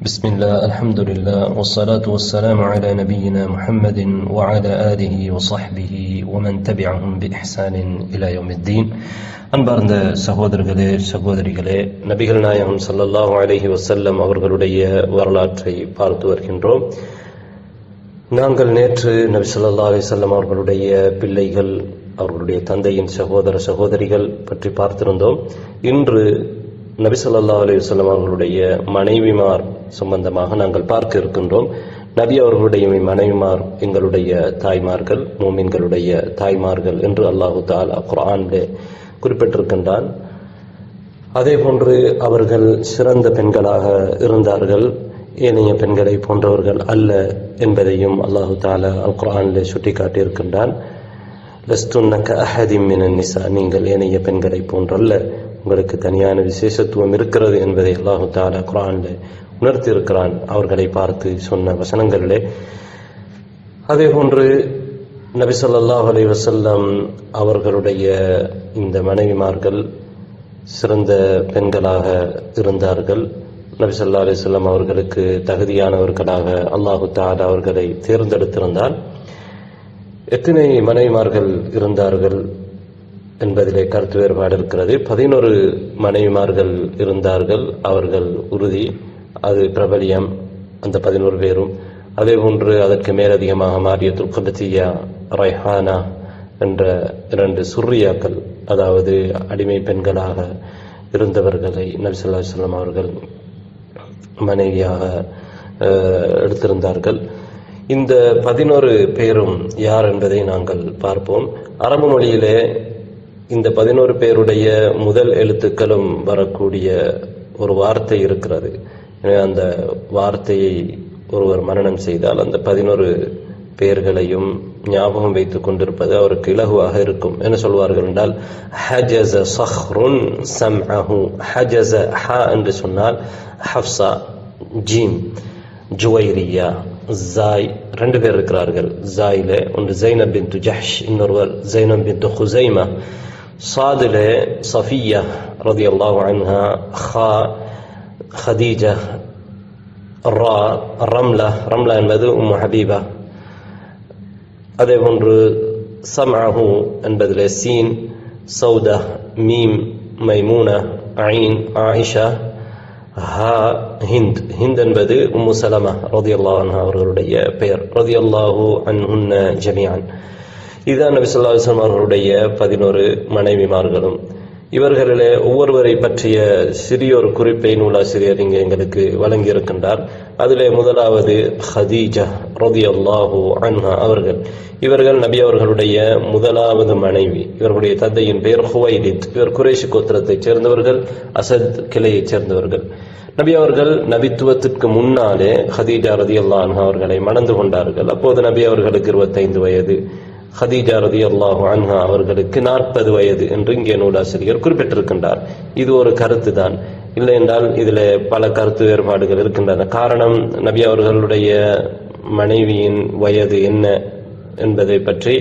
بسم الله الحمد لله والصلاة والسلام على نبينا محمد وعلى آله وصحبه ومن تبعهم بإحسان إلى يوم الدين. அன்பார்ந்த சகோதரர்களே சகோதரிகளே, நபிகள் நாயகம் ஸல்லல்லாஹு அலைஹி வஸல்லம் அவர்களுடைய வரலாற்றை பார்த்து வருகின்றோம். நாங்கள் நேற்று நபி ஸல்லல்லாஹு அலைஹி வஸல்லம் அவர்களுடைய பிள்ளைகள், அவர்களுடைய தந்தையின் சகோதர சகோதரிகள் பற்றி பார்த்திருந்தோம். இன்று நபி ஸல்லல்லாஹு அலைஹி வஸல்லம் அவர்களுடைய மனைவிமார் சம்பந்தமாக நாங்கள் பார்க்க இருக்கின்றோம். நபி அவர்களுடைய மனைவிமார் எங்களுடைய தாய்மார்கள், மூமின்களுடைய தாய்மார்கள் என்று அல்லாஹு தஆலா குர்ஆனிலே குறிப்பிட்டிருக்கின்றான். அதே போன்று அவர்கள் சிறந்த பெண்களாக இருந்தார்கள், ஏனைய பெண்களை போன்றவர்கள் அல்ல என்பதையும் அல்லாஹு தஆலா அல் குர்ஆனிலே சுட்டிக்காட்டியிருக்கின்றான். லஸ்துன்ன கஅஹதின் மினன் நிஸா, நீங்கள் ஏனைய பெண்களை போன்றல்ல, உங்களுக்கு தனியான விசேஷத்துவம் இருக்கிறது என்பதை அல்லாஹு தஆலா குர்ஆனிலே உணர்த்தி இருக்கிறான் அவர்களை பார்த்து சொன்ன வசனங்களிலே. அதே போன்று நபி ஸல்லல்லாஹு அலைஹி வஸல்லம் அவர்களுடைய இந்த மனைவிமார்கள் சிறந்த பெண்களாக இருந்தார்கள். நபி ஸல்லல்லாஹு அலைஹி வஸல்லம் அவர்களுக்கு தகுதியானவர்களாக அல்லாஹு தஆலா அவர்களை தேர்ந்தெடுத்திருந்தால் எத்தனை மனைவிமார்கள் இருந்தார்கள் என்பதிலே கருத்து வேறுபாடு இருக்கிறது. 11 மனைவிமார்கள் இருந்தார்கள், அவர்கள் உறுதி, அது பிரபலியம், அந்த 11 பேரும். அதே போன்று அதற்கு மேலதிகமாக மாரியத்துல் குத்சியா, ரைஹானா என்ற 2 சுர்ரியாக்கள், அதாவது அடிமை பெண்களாக இருந்தவர்களை நபி ஸல்லல்லாஹு அலைஹி வஸல்லம் அவர்கள் மனைவியாக எடுத்திருந்தார்கள். இந்த 11 பேரும் யார் என்பதை நாங்கள் பார்ப்போம். அரபு மொழியிலே இந்த 11 பேருடைய முதல் எழுத்துக்களும் வரக்கூடிய ஒரு வார்த்தை இருக்கிறது. எனவே அந்த வார்த்தையை ஒருவர் மனனம் செய்தால் அந்த 11 பேர்களையும் ஞாபகம் வைத்துக் கொண்டிருப்பது அவருக்கு இலகுவாக இருக்கும். என்ன சொல்வார்கள் என்றால், ஹஜஸ ஸஹ்ருன் ஸம்அஹு. ஹஜஸ, ஹ என்று சொன்னால் ஹஃப்ஸா, ஜீம் ஜுவைரியா, ஜாய் 2 பேர் இருக்கிறார்கள். ஜாயிலே ஒன்று ஜைனப் பின்த் ஜஹ்ஷ், இன்னொருவர் ஜைனப் பின்த் ஹுஸைமா. சாதிலே சஃபியா ரலியல்லாஹு அன்ஹா, ஹா ஹதீஜா, ரா ரம்லா, ரம்லா என்பது உம்மு ஹபீபா. அதே போன்று சம்அஹு என்பதிலே சீன் சௌதா, மீம் மைமூனா, ஐன் ஆயிஷா, ஹா ஹிந்த். ஹிந்த் என்பது உம்மு சலமா ரலியல்லாஹு அன்ஹா அவர்களுடைய பெயர். ரலியல்லாஹு அன்ஹுன்ன ஜமீஅன். இதுதான் நபி ஸல்லல்லாஹு அலைஹி வஸல்லம் அவர்களுடைய 11 மனைவிமார்களும். இவர்களிலே ஒவ்வொருவரை பற்றிய சிறியொரு குறிப்பை நூலாசிரியர் இங்கே எங்களுக்கு வழங்கியிருக்கின்றார். அதிலே முதலாவது ஹதீஜா ரலியல்லாஹு அன்ஹா அவர்கள். இவர்கள் நபி அவர்களுடைய முதலாவது மனைவி. இவர்களுடைய தந்தையின் பெயர் ஹுவைலித். இவர் குறைஷ் கோத்திரத்தைச் சேர்ந்தவர்கள், அசத் கிளையைச் சேர்ந்தவர்கள். நபி அவர்கள் நபித்துவத்திற்கு முன்னாலே ஹதீஜா ரலியல்லாஹு அன்ஹா அவர்களை மணந்து கொண்டார்கள். அப்போது நபி அவர்களுக்கு 25 வயது, ஹதீஜா ரலியல்லாஹு அன்ஹா அவர்களுக்கு 40 வயது என்று இங்கே நூலாசிரியர் குறிப்பிட்டிருக்கின்றார். இது ஒரு கருத்து தான், இல்லை என்றால் இதில் பல கருத்து வேறுபாடுகள் இருக்கின்றன. காரணம், நபி அவர்களுடைய மனைவியின் வயது என்ன என்பதை பற்றி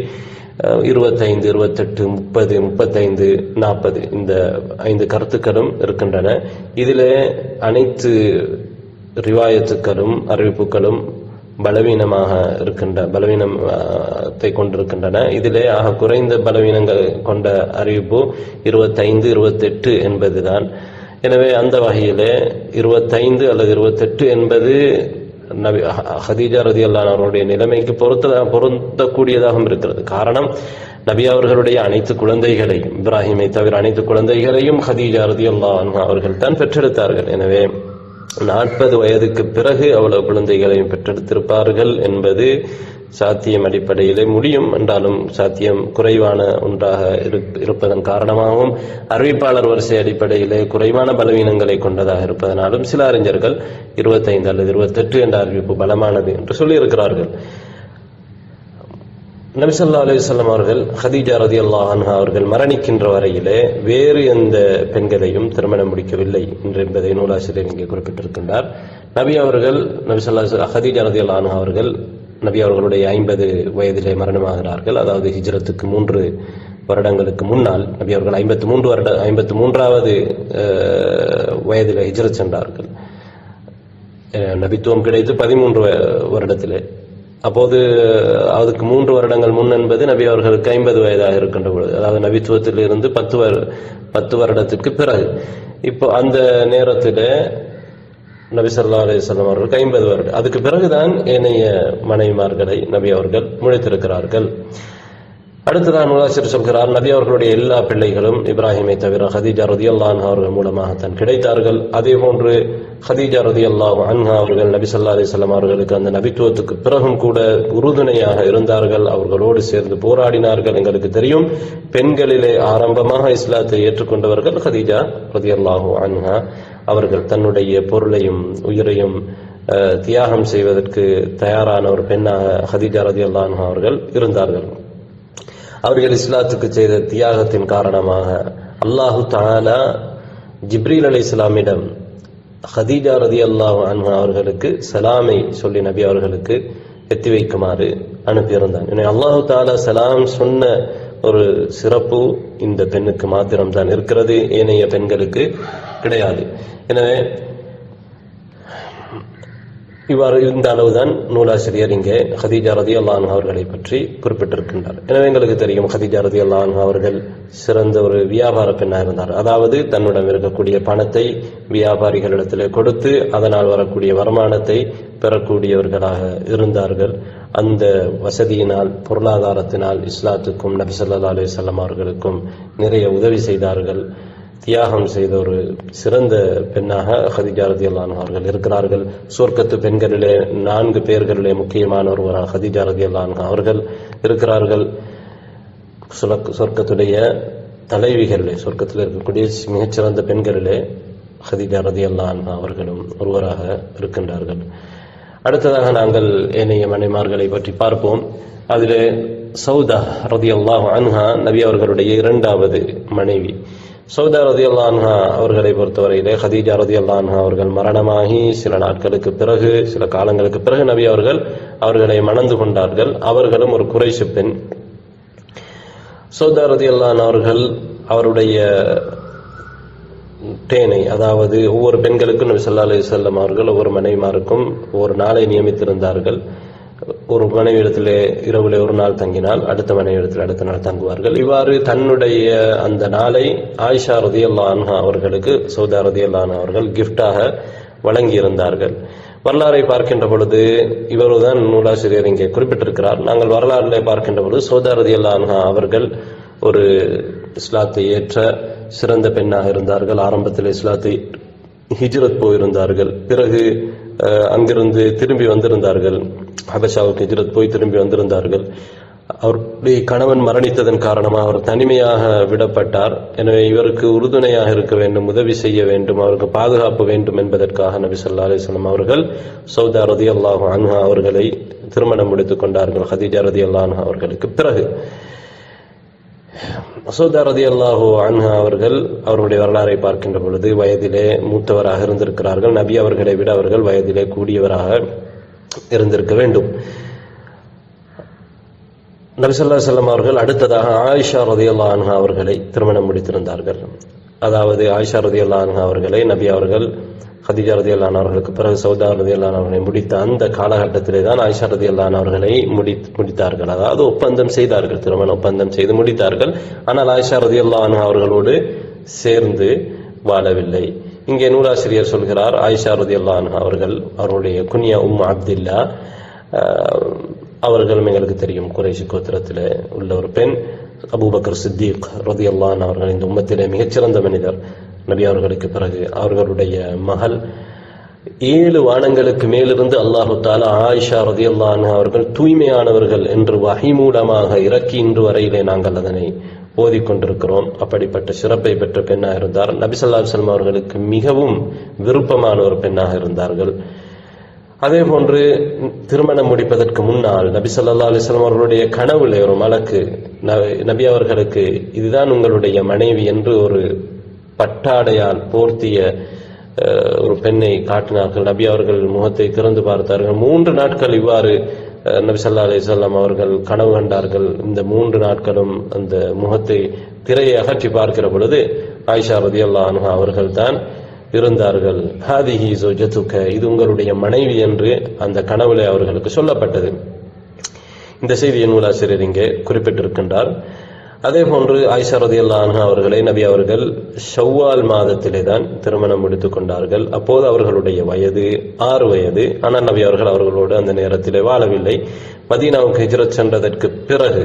25, 28, 30, 35, 40 இந்த 5 கருத்துக்களும் இருக்கின்றன. இதிலே அனைத்து ரிவாயத்துக்களும் அறிவிப்புகளும் பலவீனமாக பலவீனத்தை கொண்டிருக்கின்றன. இதிலே ஆக குறைந்த பலவீனங்கள் கொண்ட அறிவிப்பு 25, 28 என்பதுதான். எனவே அந்த வகையிலே 25 அல்லது 28 என்பது நபி ஹதீஜா ரலியல்லாஹு அன்ஹா அவருடைய நிலைமைக்கு பொருந்தக்கூடியதாகவும் இருக்கிறது. காரணம், நபி அவர்களுடைய அனைத்து குழந்தைகளையும், இப்ராஹிமை தவிர அனைத்து குழந்தைகளையும் ஹதீஜா ரலியல்லாஹு அன்ஹா அவர்கள் தான் பெற்றெடுத்தார்கள். எனவே 40 வயதுக்கு பிறகு அவ்வளவு குழந்தைகளையும் பெற்றெடுத்திருப்பார்கள் என்பது சாத்தியம் அடிப்படையிலே முடியும் என்றாலும் சாத்தியம் குறைவான ஒன்றாக இருப்பதன் காரணமாகவும் அறிவிப்பாளர் வரிசை அடிப்படையிலே குறைவான பலவீனங்களை கொண்டதாக இருப்பதனாலும் சில அறிஞர்கள் 25 அல்லது 28 என்ற அறிவிப்பு பலமானது என்று சொல்லியிருக்கிறார்கள். நபி ஸல்லல்லாஹு அலைஹி வஸல்லம் அவர்கள் ஹதீஜா ரலியல்லாஹு அன்ஹா அவர்கள் மரணிக்கின்ற வரையிலே வேறு எந்த பெண்களையும் திருமணம் முடிக்கவில்லை என்பதை நூலாசிரியர் இங்கே குறிப்பிட்டிருக்கின்றார். நபி அவர்கள் ஹதீஜா ரலியல்லாஹு அன்ஹா அவர்கள் நபி அவர்களுடைய 50 வயதிலே மரணமாகிறார்கள். அதாவது ஹிஜ்ரத்துக்கு 3 வருடங்களுக்கு முன்னால் நபி அவர்கள் 53வது வயதிலே ஹிஜ்ரத் சென்றார்கள். நபித்துவம் கிடைத்து 13 வருடத்திலே. அப்போது அதுக்கு 3 வருடங்கள் முன் என்பது நபி அவர்களுக்கு 50 வயதாக இருக்கின்ற பொழுது, அதாவது நபித்துவத்தில் இருந்து 10 வருடத்துக்கு பிறகு. இப்போ அந்த நேரத்தில் நபி ஸல்லல்லாஹு அலைஹி வஸல்லம் அவர்களுக்கு 50 வருடம். அதுக்கு பிறகுதான் ஏனைய மனைவிமார்களை நபி அவர்கள் முடித்திருக்கிறார்கள். அடுத்ததான் நூலாசிரியர் சொல்கிறார், நபி அவர்களுடைய எல்லா பிள்ளைகளும் இப்ராஹிமை தவிர ஹதீஜா ரலியல்லாஹு அன்ஹா அவர்கள் மூலமாகத்தான் கிடைத்தார்கள். அதே போன்று ஹதீஜா ரலியல்லாஹு அன்ஹா அவர்கள் நபி ஸல்லல்லாஹு அலைஹி வஸல்லம் அவர்களுக்கு அந்த நபித்துவத்துக்கு பிறகும் கூட உறுதுணையாக இருந்தார்கள். அவர்களோடு சேர்ந்து போராடினார்கள். எங்களுக்கு தெரியும், பெண்களிலே ஆரம்பமாக இஸ்லாத்தை ஏற்றுக்கொண்டவர்கள் ஹதீஜா ரலியல்லாஹு அன்ஹா அவர்கள். தன்னுடைய பொருளையும் உயிரையும் தியாகம் செய்வதற்கு தயாரான ஒரு பெண்ணாக ஹதீஜா ரலியல்லாஹு அன்ஹா அவர்கள் இருந்தார்கள். அவர்கள் இஸ்லாத்துக்கு செய்த தியாகத்தின் காரணமாக அல்லாஹு தஆலா ஜிப்ரீல் அலைஹிஸ்ஸலாமிடம் ஹதீஜா ரலியல்லாஹு அன்ஹா அவர்களுக்கு சலாமை சொல்லி நபி அவர்களுக்கு எத்தி வைக்குமாறு அனுப்பியிருந்தான். எனவே அல்லாஹு தஆலா சலாம் சொன்ன ஒரு சிறப்பு இந்த பெண்ணுக்கு மாத்திரம்தான் இருக்கிறது, ஏனைய பெண்களுக்கு கிடையாது. எனவே இவ்வாறு இந்த அளவுதான் நூலாசிரியர் இங்கே ஹதீஜா ரலியல்லாஹு அன்ஹா அவர்களை பற்றி குறிப்பிட்டிருக்கின்றார். எனவே எங்களுக்கு தெரியும், ஹதீஜா ரலியல்லாஹு அன்ஹா அவர்கள் சிறந்த ஒரு வியாபார பெண்ணாக இருந்தார். அதாவது தன்னிடம் இருக்கக்கூடிய பணத்தை வியாபாரிகளிடத்தில் கொடுத்து அதனால் வரக்கூடிய வருமானத்தை பெறக்கூடியவர்களாக இருந்தார்கள். அந்த வசதியினால், பொருளாதாரத்தினால் இஸ்லாத்துக்கும் நபி ஸல்லல்லாஹு அலைஹி வஸல்லம் அவர்களுக்கும் நிறைய உதவி செய்தார்கள். தியாகம் செய்த ஒரு சிறந்த பெண்ணாக ஹதீஜா ரலியல்லாஹு அன்ஹா அவர்கள் இருக்கிறார்கள். சொர்க்கத்து பெண்களிலே 4 பேர்களிலே முக்கியமான ஒருவராக ஹதீஜா ரலியல்லாஹு அன்ஹா அவர்கள் இருக்கிறார்கள். சொர்க்கத்துடைய தலைவிகளிலே, சொர்க்கத்தில் இருக்கக்கூடிய மிகச்சிறந்த பெண்களிலே ஹதீஜா ரலியல்லாஹு அன்ஹா அவர்களும் ஒருவராக இருக்கின்றார்கள். அடுத்ததாக நாங்கள் ஏனைய மனைமார்களை பற்றி பார்ப்போம். அதிலே சௌதா ரலியல்லாஹு அன்ஹா நபி அவர்களுடைய 2வது மனைவி. சௌதா ரலியல்லாஹு அன்ஹா அவர்களை பொறுத்தவரையிலே ஹதீஜா ரலியல்லாஹு அன்ஹா அவர்கள் மரணமாகி சில நாட்களுக்கு பிறகு, சில காலங்களுக்கு பிறகு நபி அவர்களை மணந்து கொண்டார்கள். அவர்களும் ஒரு குறைஷ் பெண். சௌதா ரலியல்லாஹு அன்ஹா அவர்கள் அவருடைய தேனை, அதாவது ஒவ்வொரு பெண்களுக்கும் நபி ஸல்லல்லாஹு அலைஹி வஸல்லம் அவர்கள் ஒவ்வொரு மனைவிமாருக்கும் ஒரு நாளை நியமித்திருந்தார்கள். ஒரு மனைவியிடத்திலே இரவிலே ஒரு நாள் தங்கினால் அடுத்த மனைவியிடத்தில் அடுத்த நாள் தங்குவார்கள். இவ்வாறு தன்னுடைய அந்த நாளை ஆயிஷா ரலியல்லாஹு அன்ஹா அவர்களுக்கு சௌதா ரலியல்லாஹு அன்ஹா அவர்கள் கிஃப்டாக வழங்கியிருந்தார்கள். வரலாறை பார்க்கின்ற பொழுது இவருதான் நூலாசிரியர் இங்கே குறிப்பிட்டிருக்கிறார். நாங்கள் வரலாறுகளை பார்க்கின்ற பொழுது சௌதா ரலியல்லாஹு அன்ஹா அவர்கள் ஒரு இஸ்லாத்தை ஏற்ற சிறந்த பெண்ணாக இருந்தார்கள். ஆரம்பத்தில் இஸ்லாத்தை ஹிஜ்ரத் போயிருந்தார்கள். பிறகு அங்கிருந்து திரும்பி வந்திருந்தார்கள். ஹபஷாவுக்கு ஹிஜ்ரத் போய் திரும்பி வந்திருந்தார்கள். அவருடைய கணவன் மரணித்ததன் காரணமாக அவர் தனிமையாக விடப்பட்டார். எனவே இவருக்கு உறுதுணையாக இருக்க வேண்டும், உதவி செய்ய வேண்டும், அவருக்கு பாதுகாப்பு வேண்டும் என்பதற்காக நபி ஸல்லல்லாஹு அலைஹி வஸல்லம் அவர்கள் சௌதா ரலியல்லாஹு அன்ஹா அவர்களை திருமணம் முடித்துக் கொண்டார்கள் ஹதீஜா ரலியல்லாஹு அன்ஹா அவர்களுக்கு பிறகு. சௌதா ரலியல்லாஹு அன்ஹா அவர்கள் அவருடைய வரலாறை பார்க்கின்ற பொழுது வயதிலே மூத்தவராக இருந்திருக்கிறார்கள். நபி அவர்களை விட அவர்கள் வயதிலே கூடியவராக இருந்திருக்க வேண்டும். நபி ஸல்லல்லாஹு அலைஹி வஸல்லம் அவர்கள் அடுத்ததாக ஆயிஷா ரலியல்லாஹு அன்ஹா அவர்களை திருமணம் முடித்திருந்தார்கள். அதாவது ஆயிஷா ரலியல்லாஹு அன்ஹா அவர்களை நபி அவர்கள் ஹதீஜா ரலியல்லாஹு அன்ஹா அவர்களுக்கு பிறகு சௌதா ரலியல்லாஹு அன்ஹா அவர்களை முடித்த அந்த காலகட்டத்திலே தான் ஆயிஷா ரலியல்லாஹு அன்ஹா அவர்களை முடித்தார்கள். அதாவது ஒப்பந்தம் செய்தார்கள், திருமண ஒப்பந்தம் செய்து முடித்தார்கள். ஆனால் ஆயிஷா ரலியல்லாஹு அன்ஹா அவர்களோடு சேர்ந்து வாழவில்லை. இங்கே நூலாசிரியர் சொல்கிறார், ஆயிஷா ரலியல்லாஹு அன்ஹா அவர்கள் அவருடைய குன்யா அப்துல்லா அவர்களும் எங்களுக்கு தெரியும் குறைஷி கோத்திரத்தில் உள்ள ஒரு பெண். அபூபக்கர் சித்திக் ரலியல்லாஹு அன்ஹு அவர்கள் இந்த உம்மத்திலே மிகச்சிறந்த மனிதர். நபி அவர்களுக்கு பிறகு அவர்களுடைய மகள் 7 வானங்களுக்கு மேலிருந்து அல்லாஹு தஆலா ஆயிஷா ரலியல்லாஹு அன்ஹா அவர்கள் தூய்மையானவர்கள் என்று வஹி மூலமாக இறக்கி இன்று வரையிலே நாங்கள் அதனை ஓதிக்கொண்டிருக்கிறோம். அப்படிப்பட்ட சிறப்பை பெற்ற பெண்ணாக இருந்தார். நபி ஸல்லல்லாஹு அலைஹி வஸல்லம் அவர்களுக்கு மிகவும் விருப்பமான ஒரு பெண்ணாக இருந்தார்கள். அதே போன்று திருமணம் முடிப்பதற்கு முன்னால் நபி ஸல்லல்லாஹு அலைஹி வஸல்லம் அவர்களுடைய கனவுல ஒரு மலக்கு நபி அவர்களுக்கு இதுதான் உங்களுடைய மனைவி என்று ஒரு பட்டாடையால் போர்த்திய ஒரு பெண்ணை காட்டினார்கள். நபி அவர்கள் முகத்தை திறந்து பார்த்தார்கள். 3 நாட்கள் இவ்வாறு நபி ஸல்லல்லாஹு அலைஹி வஸல்லம் அவர்கள் கனவு கண்டார்கள். இந்த 3 நாட்களும் அந்த முகத்தை திரையை அகற்றி பார்க்கிற பொழுது ஆயிஷா ரலியல்லாஹு அன்ஹா அவர்கள் தான் இருந்தார்கள். ஹாதிஹி ஸௌஜதுக, இது உங்களுடைய மனைவி என்று அந்த கனவுல அவர்களுக்கு சொல்லப்பட்டது. இந்த செய்தியை நூலாசிரியர் இங்கே குறிப்பிட்டிருக்கின்றார். அதே போன்று ஆயிஷா ரலியல்லாஹு அன்ஹா அவர்களை நபி அவர்கள் ஷவ்வால் மாதத்திலே தான் திருமணம் முடித்துக் கொண்டார்கள். அப்போது அவர்களுடைய வயது 6 வயது. ஆனால் நபி அவர்கள் அவர்களோடு அந்த நேரத்திலே வாழவில்லை. மதீனாவுக்கு ஹிஜ்ரத் சென்றதற்கு பிறகு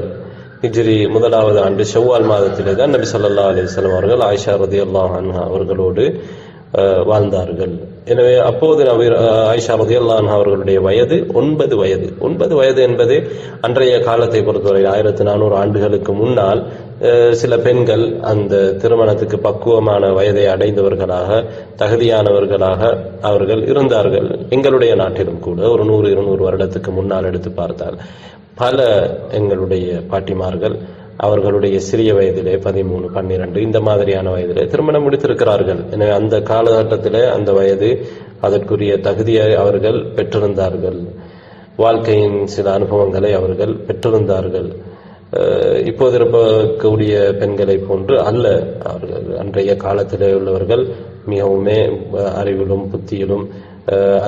ஹிஜ்ரி 1வது ஆண்டு ஷவ்வால் மாதத்திலே தான் நபி ஸல்லல்லாஹு அலைஹி வஸல்லம் அவர்கள் ஆயிஷா ரலியல்லாஹு அன்ஹா அவர்களோடு வாழ்ந்தார்கள். எனவே அப்போது ஆயிஷா ரலியல்லாஹு அன்ஹா அவர்களுடைய வயது 9 வயது. 9 வயது என்பது அன்றைய காலத்தை பொறுத்தவரை 1400 ஆண்டுகளுக்கு முன்னால் சில பெண்கள் அந்த திருமணத்துக்கு பக்குவமான வயதை அடைந்தவர்களாக, தகுதியானவர்களாக அவர்கள் இருந்தார்கள். எங்களுடைய நாட்டிலும் கூட ஒரு 100-200 வருடத்துக்கு முன்னால் எடுத்து பார்த்தால் பல எங்களுடைய பாட்டிமார்கள் அவர்களுடைய சிறிய வயதிலே 13, 12 இந்த மாதிரியான வயதிலே திருமணம் முடித்திருக்கிறார்கள். எனவே அந்த காலகட்டத்திலே அந்த வயது அதற்குரிய தகுதியை அவர்கள் பெற்றிருந்தார்கள். வாழ்க்கையின் சில அனுபவங்களை அவர்கள் பெற்றிருந்தார்கள். இப்போது இருக்கக்கூடிய பெண்களை போன்று அல்ல. அவர்கள் அன்றைய காலத்திலே உள்ளவர்கள் மிகவுமே அறிவிலும் புத்தியிலும்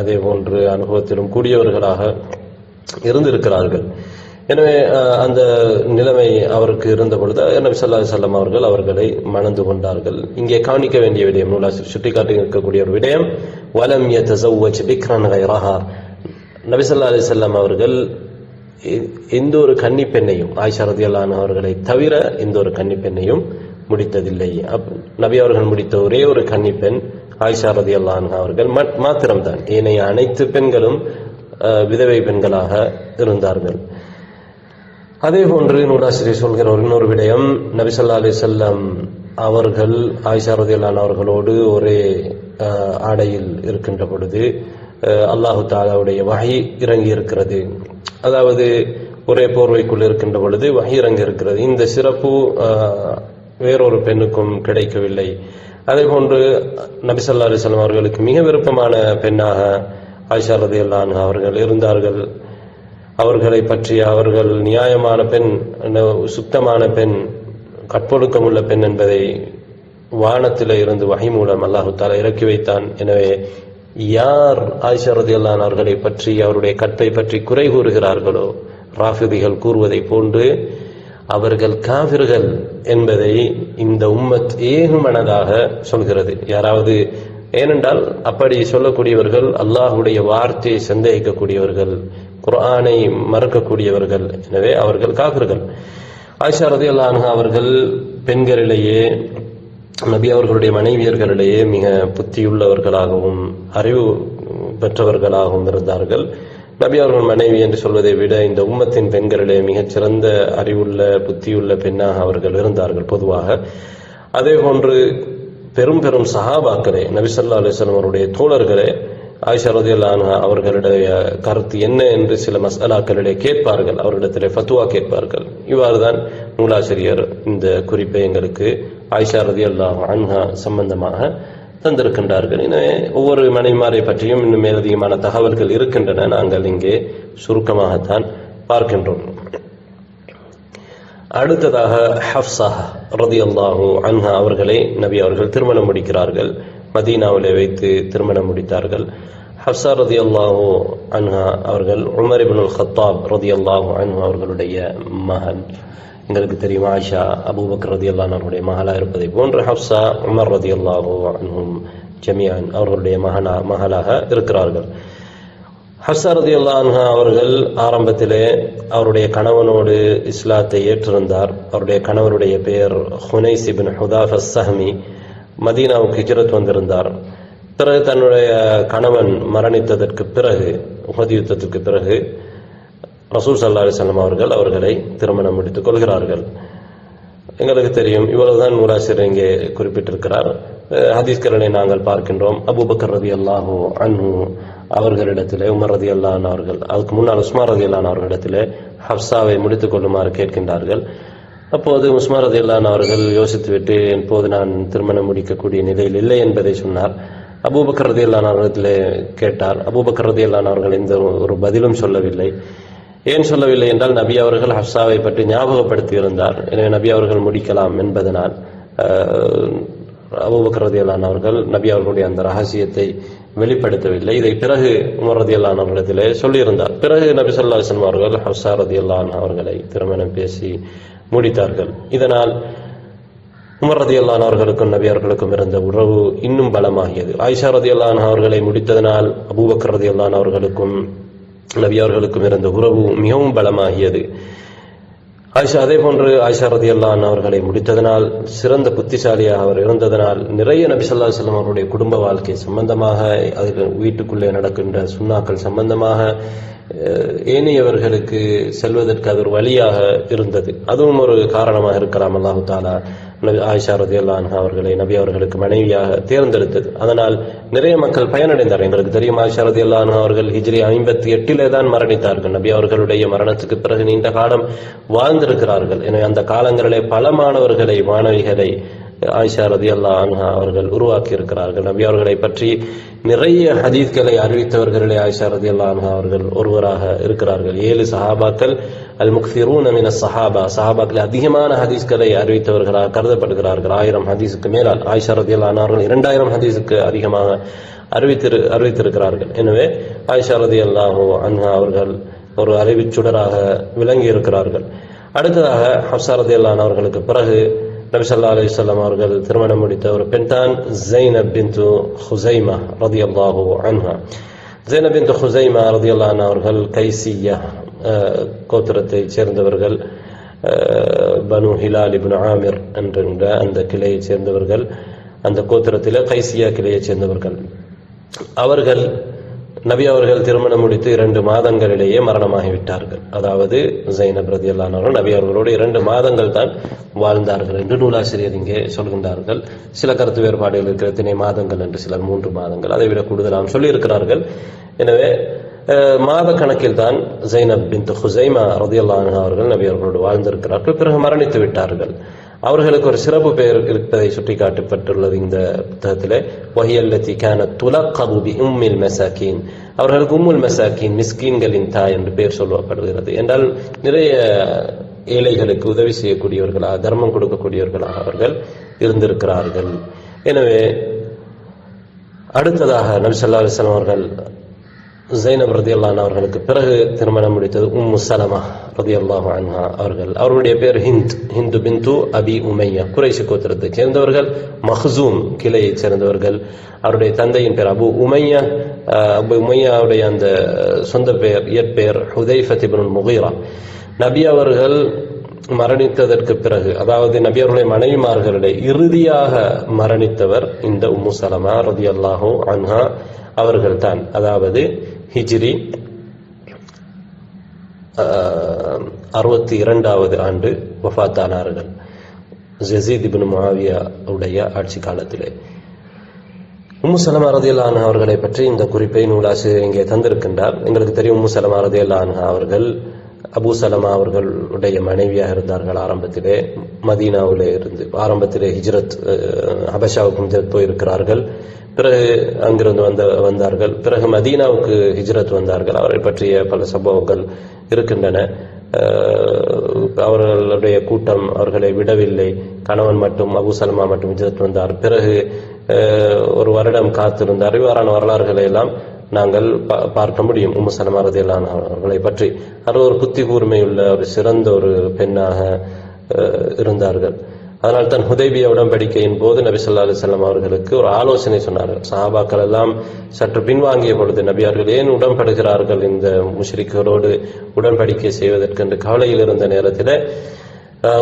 அதே போன்று அனுபவத்திலும் கூடியவர்களாக இருந்திருக்கிறார்கள். எனவே அந்த நிலைமை அவருக்கு இருந்த பொழுது நபி ஸல்லல்லாஹு அலைஹி வஸல்லம் அவர்கள் அவர்களை மணந்து கொண்டார்கள். இங்கே கவனிக்க வேண்டிய விடயம், நூலாசிரியர் சுட்டிக்காட்டி இருக்கக்கூடிய ஒரு விடயம், வலம் யதஸவ்வஜ் பிக்ரன் கைரஹா. நபி ஸல்லல்லாஹு அலைஹி வஸல்லம் அவர்கள் எந்த ஒரு கன்னி பெண்ணையும், ஆயிஷா ரலியல்லாஹு அன்ஹா அவர்களை தவிர எந்த ஒரு கன்னி பெண்ணையும் முடித்ததில்லை. நபி அவர்கள் முடித்த ஒரே ஒரு கன்னி பெண் ஆயிஷா ரலியல்லாஹு அன்ஹா அவர்கள் மாத்திரம்தான். ஏனைய அனைத்து பெண்களும் விதவை பெண்களாக இருந்தார்கள். அதே போன்று நூலாசிரியர் சொல்கிற இன்னொரு விடயம், நபி ஸல்லல்லாஹு அலைஹி வஸல்லம் அவர்கள் ஆயிஷா ரலியல்லாஹு அன்ஹா அவர்களோடு ஒரே ஆடையில் இருக்கின்ற பொழுது அல்லாஹு தஆலாவுடைய வஹி இறங்கி இருக்கிறது. அதாவது ஒரே போர்வைக்குள் இருக்கின்ற பொழுது வஹி இறங்கி இருக்கிறது. இந்த சிறப்பு வேறொரு பெண்ணுக்கும் கிடைக்கவில்லை. அதே போன்று நபி ஸல்லல்லாஹு அலைஹி வஸல்லம் அவர்களுக்கு மிக விருப்பமான பெண்ணாக ஆயிஷா ரலியல்லாஹு அன்ஹா அவர்கள் இருந்தார்கள். அவர்களை பற்றி அவர்கள் நியாயமான பெண், சுத்தமான பெண், கற்பொழுக்கம் உள்ள பெண் என்பதை வானத்திலே இருந்து வஹி மூலம் அல்லாஹு தஆலா இறக்கி வைத்தான். எனவே யார் ஆயிஷா ரலியல்லாஹு அன்ஹா அவர்களை பற்றி, அவருடைய கற்பை பற்றி குறை கூறுகிறார்களோ, ராஃபிதிகள் கூறுவதை போன்று அவர்கள் காஃபிர்கள் என்பதை இந்த உம்மத் ஏகமனதாக சொல்கிறது. யாராவது, ஏனென்றால் அப்படி சொல்லக்கூடியவர்கள் அல்லாஹ்வுடைய வார்த்தையை சந்தேகிக்கக்கூடியவர்கள், குர்ஆனை மறுக்கக்கூடியவர்கள். எனவே அவர்கள் காஃபிர்கள். ஆயிஷா ரலியல்லாஹு அன்ஹா அவர்கள் பெண்களிலேயே, நபி அவர்களுடைய மனைவியர்களிடையே மிக புத்தியுள்ளவர்களாகவும் அறிவு பெற்றவர்களாகவும் இருந்தார்கள். நபி அவர்கள் மனைவி என்று சொல்வதை விட இந்த உம்மத்தின் பெண்களிலே மிகச்சிறந்த அறிவுள்ள புத்தியுள்ள பெண்ணாக அவர்கள் இருந்தார்கள் பொதுவாக. அதே போன்று பெரும் பெரும் சஹாபாக்களே, நபி ஸல்லல்லாஹு அலைஹி வஸல்லம் அவருடைய தோழர்களே ஆயிஷா ரலியல்லாஹு அன்ஹா அவர்களுடைய கருத்து என்ன என்று சில மஸ்அலாக்களிலே கேட்பார்கள், அவர்களிடத்திலே ஃபத்வா கேட்பார்கள். இவ்வாறுதான் நூலாசிரியர் இந்த குறிப்பை எங்களுக்கு ஆயிஷா ரலியல்லாஹு அன்ஹா சம்பந்தமாக தந்திருக்கின்றார்கள். எனவே ஒவ்வொரு மனைவிமாரை பற்றியும் இன்னும் மேலதிகமான தகவல்கள் இருக்கின்றன. நாங்கள் இங்கே சுருக்கமாகத்தான் பார்க்கின்றோம். அடுத்ததாக ஹஃப்ஸா ரலியல்லாஹு அன்ஹா அவர்களை நபி அவர்கள் திருமணம் முடிக்கிறார்கள். மதீனாவிலே வைத்து திருமணம் முடித்தார்கள். ஹஃப்ஸா ரலியல்லாஹு அன்ஹா அவர்கள் உமர் இப்னுல் கத்தாப் ரலியல்லாஹு அன்ஹு அவர்களுடைய மகன். எங்களுக்கு தெரியும், ஆயிஷா அபூபக்கர் ரலியல்லாஹு அன்ஹு அவருடைய மகளாக இருப்பதை போன்று ஹஃப்ஸா உமர் ரலியல்லாஹு அன்ஹும் ஜமீஅன் அவர்களுடைய மகளாக இருக்கிறார்கள். ஹஃப்ஸா ரலியல்லாஹு அன்ஹா அவர்கள் ஆரம்பத்திலே அவருடைய கணவனோடு இஸ்லாத்தை ஏற்றிருந்தார். அவருடைய கணவருடைய பெயர் ஹுனைஸ் இப்னு ஹுதாஃப் அஸ்-ஸஹ்மி. மதீனாவுக்கு ஹிஜ்ரத் வந்திருந்தார். பிறகு தன்னுடைய கணவன் மரணித்ததற்கு பிறகு, உஹது யுத்தத்திற்கு பிறகு ரசூல் ஸல்லல்லாஹு அலைஹி வஸல்லம் அவர்கள் அவர்களை திருமணம் முடித்துக் கொள்கிறார்கள். எங்களுக்கு தெரியும், இவ்வளவுதான் நூலாசிரியர் இங்கே குறிப்பிட்டிருக்கிறார். ஹதீஸ்களை நாங்கள் பார்க்கின்றோம். அபூபக்கர் ரலியல்லாஹு அன்ஹு அவர்களிடத்திலே உமர் ரலியல்லாஹு அன்ஹு அவர்கள், அதுக்கு முன்னால் உஸ்மான் ரலியல்லாஹு அன்ஹு அவர்களிடத்திலே ஹஃப்ஸாவை முடித்துக் கொள்ளுமாறு கேட்கின்றார்கள். அப்போது உஸ்மான் ரலியல்லாஹு அன்ஹு அவர்கள் யோசித்துவிட்டு, இப்போது நான் திருமணம் முடிக்கக்கூடிய நிலையில் இல்லை என்பதை சொன்னார். அபூபக்கர் ரலியல்லாஹு அன்ஹு அவர்களிடத்திலே கேட்டார். அபூபக்கர் ரலியல்லாஹு அன்ஹு அவர்கள் எந்த ஒரு பதிலும் சொல்லவில்லை. ஏன் சொல்லவில்லை என்றால், நபி அவர்கள் ஹஃப்ஸாவை பற்றி ஞாபகப்படுத்தி இருந்தார். எனவே நபி அவர்கள் முடிக்கலாம் என்பதனால் அபூபக்கர் ரலியல்லாஹு அன்ஹு அவர்கள் நபி அவர்களுடைய அந்த ரகசியத்தை வெளிப்படுத்தவில்லை. இதை பிறகு உமர் ரலியல்லாஹு அன்ஹு அவர்களிடத்திலே சொல்லியிருந்தார். பிறகு நபி ஸல்லல்லாஹு அலைஹி வஸல்லம் அவர்கள் ஹஃப்ஸா ரலியல்லாஹு அன்ஹா அவர்களை திருமணம் பேசி முடித்தார்கள். இதனால் உமர் ரலியல்லாஹு அன்ஹு அவர்களுக்கும் நபி அவர்களுக்கும் இருந்த உறவு இன்னும் பலமாகியது. ஆயிஷா ரலியல்லாஹு அன்ஹா அவர்களை முடித்ததனால் அபூபக்கர் ரலியல்லாஹு அன்ஹு அவர்களுக்கும் நபி அவர்களுக்கும் இருந்த உறவு மிகவும் பலமாகியது. அதே போன்று ஆயிஷா ரலியல்லாஹு அன்ஹா அவர்களை முடித்ததனால், சிறந்த புத்திசாலியாக அவர் இருந்ததனால், நிறைய நபி ஸல்லல்லாஹு அலைஹி வஸல்லம் அவருடைய குடும்ப வாழ்க்கை சம்பந்தமாக, அதில் வீட்டுக்குள்ளே நடக்கின்ற சுன்னாக்கள் சம்பந்தமாக ஏனையவர்களுக்கு செல்வதற்கு அது ஒரு வழியாக இருந்தது. அதுவும் ஒரு காரணமாக இருக்கலாம். அல்லாஹு தஆலா ஆயிஷா ரலியல்லாஹு அன்ஹா அவர்களை நபி அவர்களுக்கு மனைவியாக தேர்ந்தெடுத்தது. அதனால் நிறைய மக்கள் பயனடைந்தார். எங்களுக்கு தெரியும், ஆயிஷா ரலியல்லாஹு அன்ஹா அவர்கள் ஹிஜ்ரி 58 தான் மரணித்தார்கள். நபி அவர்களுடைய மரணத்துக்கு பிறகு நீண்ட காலம் வாழ்ந்திருக்கிறார்கள். எனவே அந்த காலங்களிலே பல மாணவிகளை ஆயிஷா ரலியல்லாஹு அன்ஹா அவர்கள் உருவாக்கி இருக்கிறார்கள். நபி அவர்களை பற்றி நிறைய ஹதீஸ்களை அறிவித்தவர்களிலே ஆயிஷா ரலியல்லாஹு அன்ஹா அவர்கள் ஒருவராக இருக்கிறார்கள். 7 சஹாபாக்கள் அல் முக்ஸிரூன மின சஹாபாக்கள் அதிகமான ஹதீஸ்களை அறிவித்தவர்களாக கருதப்படுகிறார்கள். 1000 ஹதீஸுக்கு மேலால். ஆயிஷா ரலியல்லாஹு அன்ஹா அவர்கள் 2000 ஹதீஸுக்கு அதிகமாக அறிவித்திருக்கிறார்கள். எனவே ஆயிஷா ரலியல்லாஹு அன்ஹா அவர்கள் ஒரு அறிவிச்சுடராக விளங்கி இருக்கிறார்கள். அடுத்ததாக ஹஃப்ஸா ரலியல்லாஹு அன்ஹா அவர்களுக்கு பிறகு நபி ஸல்லல்லாஹு அலைஹி வஸல்லம் அவர்கள் திருமணம் முடித்த ஒரு பெண் தான் ஸைனப் பின்து ஹுஸைமா ரலியல்லாஹு அன்ஹா. ஸைனப் பின்து ஹுஸைமா ரலியல்லாஹு அன்ஹா அவர்கள் கைசியா கோத்திரத்தைச் சேர்ந்தவர்கள். பனு ஹிலால் இப்னு ஆமிர் என்கின்ற அந்த கிளையைச் சேர்ந்தவர்கள். அந்த கோத்திரத்திலே கைசியா கிளையைச் சேர்ந்தவர்கள். அவர்கள் நபி அவர்கள் திருமணம் முடித்து 2 மாதங்களிலேயே மரணமாகிவிட்டார்கள். அதாவது ஸைனப் ரலியல்லாஹு அன்ஹா நபி அவர்களோடு 2 மாதங்கள் தான் வாழ்ந்தார்கள் என்று நூலாசிரியர் இங்கே சொல்கின்றார்கள். சில கருத்து வேறுபாடுகள் இருக்கிற எத்தனை மாதங்கள் என்று, சிலர் 3 மாதங்கள், அதை விட கூடுதலாக சொல்லி இருக்கிறார்கள். எனவே மாத கணக்கில் தான் ஸைனப் பின்த் ஹுஸைமா ரலியல்லாஹு அன்ஹா அவர்கள் நபி அவர்களோடு வாழ்ந்திருக்கிறார்கள். பிறகு மரணித்து விட்டார்கள். அவர்களுக்கு ஒரு சிறப்பு பெயர் இருப்பதை சுட்டிக்காட்டப்பட்டுள்ளது இந்த புத்தகத்திலே. வஹியல்லதி கானத் துலக்கபு பி உம்மில் மசாகீன். அவர்களுக்கு உம்முல் மசாகீன், மிஸ்கீன்களின் தாய் என்று பெயர் சொல்லப்படுகிறது. என்றால் நிறைய ஏழைகளுக்கு உதவி செய்யக்கூடியவர்களாக, தர்மம் கொடுக்கக்கூடியவர்களாக அவர்கள் இருந்திருக்கிறார்கள். எனவே அடுத்ததாக நபி ஸல்லல்லாஹு அலைஹி வஸல்லம் அவர்கள் ஸைனப் ரலியல்லாஹு அன்ஹா அவர்களுக்கு பிறகு திருமணம் முடித்தது உம்மு சலமா ரலியல்லாஹு அன்ஹா அவர்கள். அவருடைய பேர் ஹிந்து பின்து அபி உமையா. குறைஷ் கோத்திரத்தைச் சேர்ந்தவர்கள். மஹ்சூம் கிளையைச் சேர்ந்தவர்கள். அவருடைய தந்தையின் பேர் அபு உமையா. அபு உமையாவுடைய அந்த சொந்த பெயர், இயற்பெயர் ஹுதைஃபத் இப்னுல் முகீரா. நபி அவர்கள் மரணித்ததற்கு பிறகு, அதாவது நபி அவர்களுடைய மனைவிமார்களிடையே இறுதியாக மரணித்தவர் இந்த உம்மு சலமா ரலியல்லாஹு அன்ஹா அவர்கள் தான். அதாவது ஹிஜ்ரி 62வது ஆண்டு வஃபாத்தானார்கள். யஸீத் இப்னு முஆவியா உடைய ஆட்சி காலத்திலே. உம்மு சலமா ரலியல்லாஹு அன்ஹா அவர்களை பற்றி இந்த குறிப்பை நூலாசிரியர் இங்கே தந்திருக்கின்றார். எங்களுக்கு தெரியும், உம்மு சலமா ரலியல்லாஹு அன்ஹா அவர்கள் அபூ சலமா அவர்களுடைய மனைவியாக இருந்தார்கள். ஆரம்பத்திலே மதீனாவிலே இருந்து ஆரம்பத்திலே ஹிஜ்ரத் ஹபஷாவுக்கும் போயிருக்கிறார்கள். பிறகு அங்கிருந்து வந்தார்கள். பிறகு மதீனாவுக்கு ஹிஜ்ரத் வந்தார்கள். அவரை பற்றிய பல சம்பவங்கள் இருக்கின்றன. அவர்களுடைய கூட்டம் அவர்களை விடவில்லை. கணவன் மட்டும், அபூ சலமா மட்டும் ஹிஜ்ரத் வந்தார். பிறகு ஒரு வருடம் காத்திருந்தார். இவ்வாறான வரலாறுகளை எல்லாம் நாங்கள் பார்க்க முடியும் உம்மு சலமா ரலியல்லாஹு அன்ஹா அவர்களை பற்றி. அவர் ஒரு புத்தி கூர்மையுள்ள ஒரு சிறந்த ஒரு பெண்ணாக இருந்தார்கள். அதனால் தான் ஹுதைபியா உடன்படிக்கையின் போது நபி ஸல்லல்லாஹு அலைஹி வஸல்லம் அவர்களுக்கு ஒரு ஆலோசனை சொன்னார்கள். சஹாபாக்கள் எல்லாம் சற்று பின்வாங்கிய பொழுது நபி அவர்கள் ஏன் உடன்படுகிறார்கள் இந்த முஷ்ரிக்குகளோடு உடன்படிக்கை செய்வதற்கு என்று கவலையில் இருந்த நேரத்தில்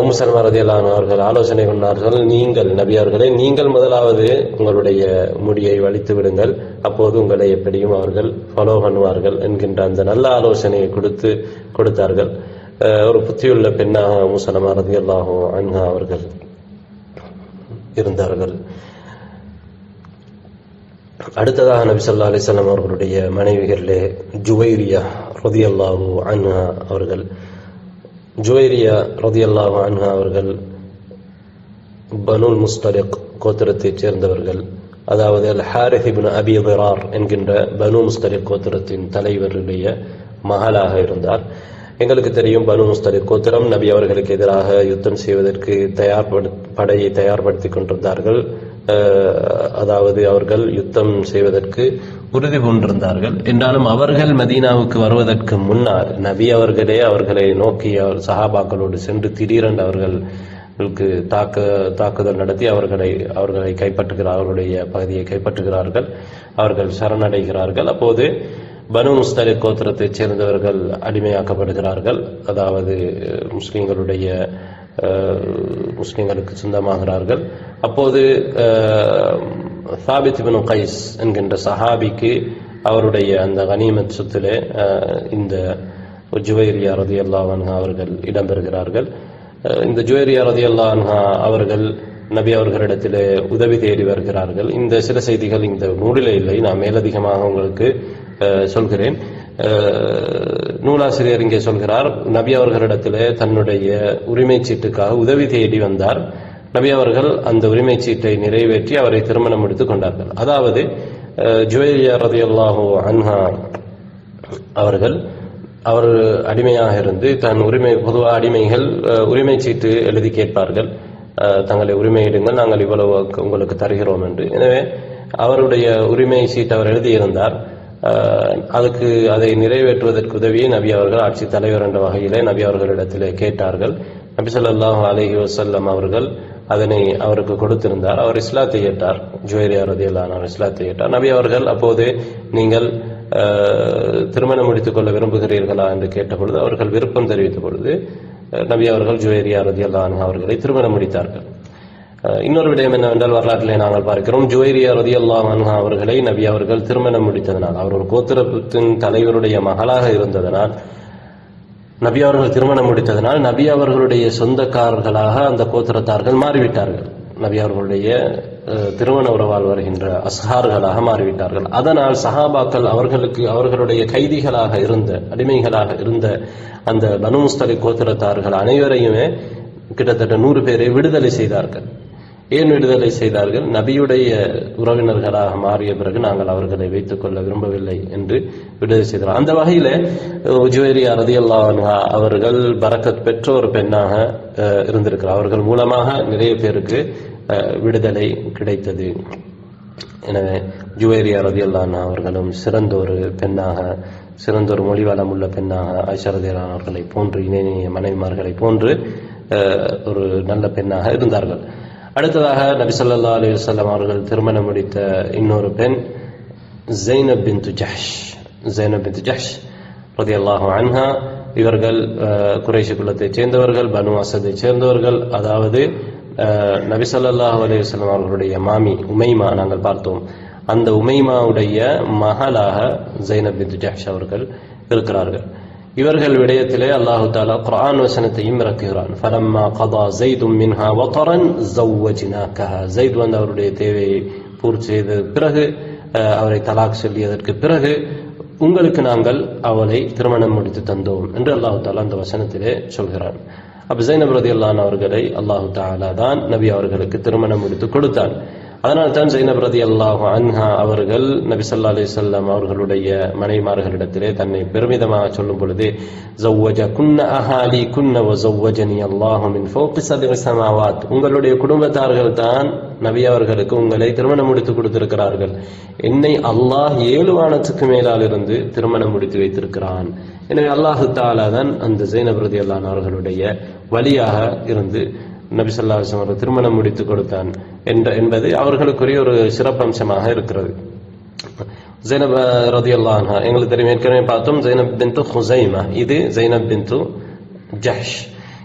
உம்மு சலமா ரலியல்லாஹு அன்ஹா அவர்கள் ஆலோசனை கொண்டார்கள். நீங்கள் நபி அவர்களே, நீங்கள் முதலாவது உங்களுடைய முடியை வலித்து விடுங்கள், அப்போது உங்களை எப்படியும் அவர்கள் ஃபாலோ பண்ணுவார்கள் என்கின்ற அந்த நல்ல ஆலோசனையை கொடுத்தார்கள். ஒரு புத்தியுள்ள பெண்ணாக உம்மு சலமா ரலியல்லாஹு அன்ஹா அவர்கள் இருந்தார்கள். அடுத்ததாக நபி ஸல்லல்லாஹு அலைஹி வஸல்லம் அவர்களுடைய மனைவிகளிலே ஜுவைரியா ரலியல்லாஹு அன்ஹா அவர்கள். ஜுவைரியா ரலியல்லாஹு அன்ஹா அவர்கள் பனுல் முஸ்தலிக் கோத்திரத்தைச் சேர்ந்தவர்கள். அதாவது அல் ஹாரிஸ் இப்னு அபி திரார் என்கின்ற பனு முஸ்தலிக் கோத்திரத்தின் தலைவருடைய மகளாக இருந்தார். எங்களுக்கு தெரியும், பனு முஸ்தலிக் கோத்திரம் நபி அவர்களுக்கு எதிராக யுத்தம் செய்வதற்கு படையை தயார்படுத்திக் கொண்டிருந்தார்கள். அதாவது அவர்கள் யுத்தம் செய்வதற்கு உறுதி பூண்டிருந்தார்கள். என்றாலும் அவர்கள் மதீனாவுக்கு வருவதற்கு முன்னால் நபி அவர்களே அவர்களை நோக்கி சஹாபாக்களோடு சென்று திடீரென்று அவர்களுக்கு தாக்குதல் நடத்தி அவர்களை கைப்பற்றுகிறார், அவர்களுடைய பகுதியை கைப்பற்றுகிறார்கள், அவர்கள் சரணடைகிறார்கள். அப்போது பனு முஸ்தலிக் கோத்திரத்தைச் சேர்ந்தவர்கள் அடிமையாக்கப்படுகிறார்கள். அதாவது முஸ்லிம்களுக்கு சொந்தமாகிறார்கள். அப்போது சாபித் இப்னு கைஸ் என்கின்ற சஹாபிக்கு அவருடைய அந்த கனிமத் சொத்திலே இந்த ஜுவைரியா ரலியல்லாஹு அன்ஹா அவர்கள் இடம்பெறுகிறார்கள். இந்த ஜுவைரியா ரலியல்லாஹு அன்ஹா அவர்கள் நபி அவர்களிடத்திலே உதவி தேடி வருகிறார்கள். இந்த சில செய்திகள் இந்த நூலிலே இல்லை, நான் மேலதிகமாக உங்களுக்கு சொல்கிறேன். நூலாசிரியர் இங்கே சொல்கிறார், நபி அவர்களிடத்திலே தன்னுடைய உரிமை சீட்டுக்காக உதவி தேடி வந்தார். நபி அவர்கள் அந்த உரிமை சீட்டை நிறைவேற்றி அவரை திருமணம் முடித்துக் கொண்டார்கள். அதாவது ஜுவைரியா ரலியல்லாஹு அன்ஹா அவர் அடிமையாக இருந்து தன் பொதுவாக அடிமைகள் உரிமை சீட்டு எழுதி கேட்பார்கள், தங்களை உரிமையிடுங்கள், நாங்கள் இவ்வளவு உங்களுக்கு தருகிறோம் என்று. எனவே அவருடைய உரிமை சீட்டு அவர் எழுதியிருந்தார். அதை நிறைவேற்றுவதற்கு உதவியை நபி அவர்கள் ஆட்சி தலைவர் என்ற வகையிலே நபி அவர்களிடத்திலே கேட்டார்கள். நபி ஸல்லல்லாஹு அலைஹி வஸல்லம் அவர்கள் அதனை அவருக்கு கொடுத்திருந்தார். அவர் இஸ்லாத்தை ஏற்றார். ஜுவைரியா ரலியல்லாஹு அன்ஹா இஸ்லாத்தை ஏற்றார். நபி அவர்கள் அப்போது நீங்கள் திருமணம் முடித்துக் கொள்ள விரும்புகிறீர்களா என்று கேட்டபொழுது அவர்கள் விருப்பம் தெரிவித்த பொழுது நபி அவர்கள் ஜுவைரியா ரலியல்லாஹு அன்ஹா அவர்களை திருமணம் முடித்தார்கள். இன்னொரு விடயம் என்னவென்றால் வரலாற்றிலே நாங்கள் பார்க்கிறோம், ஜுவைரியா ரலியல்லாஹு அன்ஹா அவர்களை நபி அவர்கள் திருமணம் முடித்ததனால், அவர் ஒரு கோத்திரத்தின் தலைவருடைய மகளாக இருந்ததனால், நபி அவர்கள் திருமணம் முடித்ததனால் நபி அவர்களுடைய சொந்தக்காரர்களாக அந்த கோத்திரத்தார்கள் மாறிவிட்டார்கள். நபி அவர்களுடைய திருமண உறவால் வருகின்ற அஸ்ஹார்களாக மாறிவிட்டார்கள். அதனால் சஹாபாக்கள் அவர்களுடைய கைதிகளாக இருந்த அடிமைகளாக இருந்த அந்த பனு முஸ்தலிக் கோத்திரத்தார்கள் அனைவரையுமே கிட்டத்தட்ட 100 பேரை விடுதலை செய்தார்கள். ஏன் விடுதலை செய்தார்கள்? நபியுடைய உறவினர்களாக மாறிய பிறகு நாங்கள் அவர்களை வைத்துக் கொள்ள விரும்பவில்லை என்று விடுதலை செய்தார். அந்த வகையில ஜுவைரியா ரலியல்லாஹு அன்ஹா அவர்கள் பரக்கத் பெற்ற ஒரு பெண்ணாக இருந்திருக்கிறார். அவர்கள் மூலமாக நிறைய பேருக்கு விடுதலை கிடைத்தது. எனவே ஜுவைரியா ரலியல்லாஹு அன்ஹா அவர்களும் சிறந்த ஒரு பெண்ணாக, சிறந்த ஒரு மொழிவளம் உள்ள பெண்ணாக ஆயிஷா ரலியல்லாஹு அன்ஹா அவர்களை போன்று இணைய மனைவிமார்களை போன்று ஒரு நல்ல பெண்ணாக இருந்தார்கள். அடுத்ததாக நபி ஸல்லல்லாஹு அலைஹி வஸல்லம் அவர்கள் திருமணம் முடித்த இன்னொரு பெண் ஸைனப் பின்த் ஜஹ்ஷ் ரலியல்லாஹு அன்ஹா. இவர்கள் குறைஷி குலத்தைச் சேர்ந்தவர்கள், பனு அஸதை சேர்ந்தவர்கள். அதாவது நபி ஸல்லல்லாஹு அலைஹி வஸல்லம் அவர்களுடைய மாமி உமைமா நாங்கள் பார்த்தோம். அந்த உமைமாவுடைய மகளாக ஸைனப் பின்த் ஜஹ்ஷ் அவர்கள் இருக்கிறார்கள். இவர்கள் விடயத்திலே அல்லாஹு தஆலா குர்ஆன் வசனத்தையும் இறக்குகிறான். ஃபலம்மா கதா ஸைதும் மின்ஹா வதரன் ஸவ்வஜ்னாகஹா. ஸைத் அவருடைய தேவையை பூர்த்தி செய்த பிறகு, அவரை தலாக் சொல்லியதற்கு பிறகு உங்களுக்கு நாங்கள் அவளை திருமணம் முடித்து தந்தோம் என்று அல்லாஹு தஆலா அந்த வசனத்திலே சொல்கிறான். அப்ப ஸைனப் ரலியல்லாஹு அன்ஹா அவர்களை அல்லாஹு தஆலா தான் நபி அவர்களுக்கு திருமணம் முடித்து கொடுத்தான். அதனால் தான் ஸைனப் ரலியல்லாஹு அன்ஹா அவர்கள் நபி ஸல்லல்லாஹு அலைஹி வஸல்லம் அவர்களுடைய மனைவிமார்களிடத்திலே தன்னை பெருமிதமாக சொல்லும் பொழுது, ஸவ்வஜகுன்ன அஹாலிகுன்ன வ ஸவ்வஜனி அல்லாஹு மின் ஃபௌகி ஸப்இ ஸமாவாத். உங்களுடைய குடும்பத்தார்கள் தான் நபி அவர்களுக்கு உங்களை திருமணம் முடித்து கொடுத்திருக்கிறார்கள். என்னை அல்லாஹ் 7 வானத்துக்கு மேலால் இருந்து திருமணம் முடித்து வைத்திருக்கிறான். எனவே அல்லாஹு தஆலா தான் அந்த ஸைனப் ரலியல்லாஹு அன்ஹா அவர்களுடைய வலியாக இருந்து நபி ஸல்லல்லாஹு அலைஹி வஸல்லம் திருமணம் முடித்து கொடுத்தான் என்பது அவர்களுக்குரிய ஒரு சிறப்பம்சமாக இருக்கிறது. ஸைனப் ரலியல்லாஹு அன்ஹா எங்களுக்கு தெரியும், ஏற்கனவே பார்த்தோம், ஸைனப் பின்த் ஹுஸைமா, இது ஸைனப் பின்த் ஜஹ்ஷ்.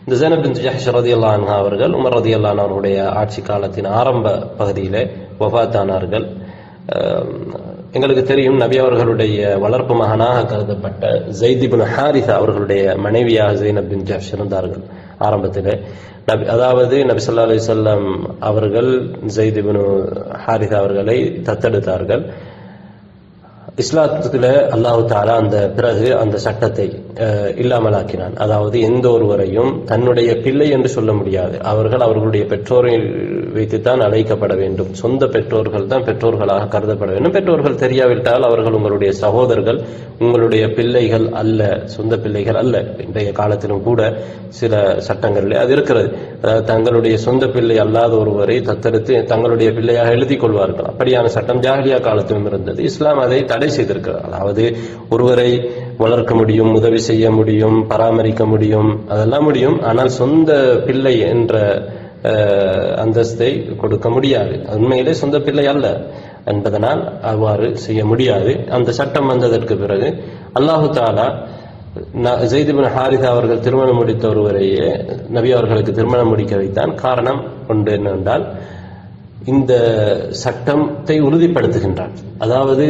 இந்த ஸைனப் பின்த் ஜஹ்ஷ் ரலியல்லாஹு அன்ஹா அவர்கள் உமர் ரலியல்லாஹு அன்ஹு அவருடைய ஆட்சி காலத்தின் ஆரம்ப பகுதியிலே வஃபாத்தானார்கள். எங்களுக்கு தெரியும், நபி அவர்களுடைய வளர்ப்பு மகனாக கருதப்பட்ட ஸைத் இப்னு ஹாரிஸா அவர்களுடைய மனைவியாக ஸைனப் பின்த் ஜஹ்ஷ் இருந்தார்கள் ஆரம்பத்திலே. அதாவது நபி ஸல்லல்லாஹு அலைஹி வஸல்லம் அவர்கள் ஸைத் இப்னு ஹாரிஸா அவர்களை தத்தெடுத்தார்கள். இஸ்லாத்துல அல்லாஹு தாலா பிறகு அந்த சட்டத்தை இல்லாமலாக்கினான். அதாவது எந்த ஒருவரையும் தன்னுடைய பிள்ளை என்று சொல்ல முடியாது. அவர்கள் அவர்களுடைய பெற்றோரை வைத்துத்தான் அழைக்கப்பட வேண்டும். சொந்த பெற்றோர்கள் தான் பெற்றோர்களாக கருதப்பட வேண்டும். பெற்றோர்கள் தெரியாவிட்டால் அவர்கள் உங்களுடைய சகோதரர்கள், உங்களுடைய பிள்ளைகள் அல்ல, சொந்த பிள்ளைகள் அல்ல. இன்றைய காலத்திலும் கூட சில சட்டங்களில் அது இருக்கிறது. அதாவது தங்களுடைய சொந்த பிள்ளை அல்லாத ஒருவரை தத்தெடுத்து தங்களுடைய பிள்ளையாக எழுதிக் கொள்வார்கள். அப்படியான சட்டம் ஜாஹிலியா காலத்திலும் இருந்தது. இஸ்லாம் அதை தடை செய்திருக்கிறார். அதாவது ஒருவரை வளர்க்க முடியும், உதவி செய்ய முடியும், பராமரிக்க முடியும், அதெல்லாம் முடியும். ஆனால் சொந்த பிள்ளை என்ற அந்தஸ்தை கொடுக்க முடியாது. உண்மையிலே சொந்த பிள்ளை அல்ல என்பதனால் அவ்வாறு செய்ய முடியாது. அந்த சட்டம் வந்ததற்கு பிறகு அல்லாஹு தாலா ஸைத் இப்னு ஹாரிஸா அவர்கள் திருமணம் முடித்த ஒருவரையே நபி அவர்களுக்கு திருமணம் முடிக்க வைத்தான். காரணம் ஒன்று என்னவென்றால், இந்த சட்டத்தை உறுதிப்படுத்துகின்றான். அதாவது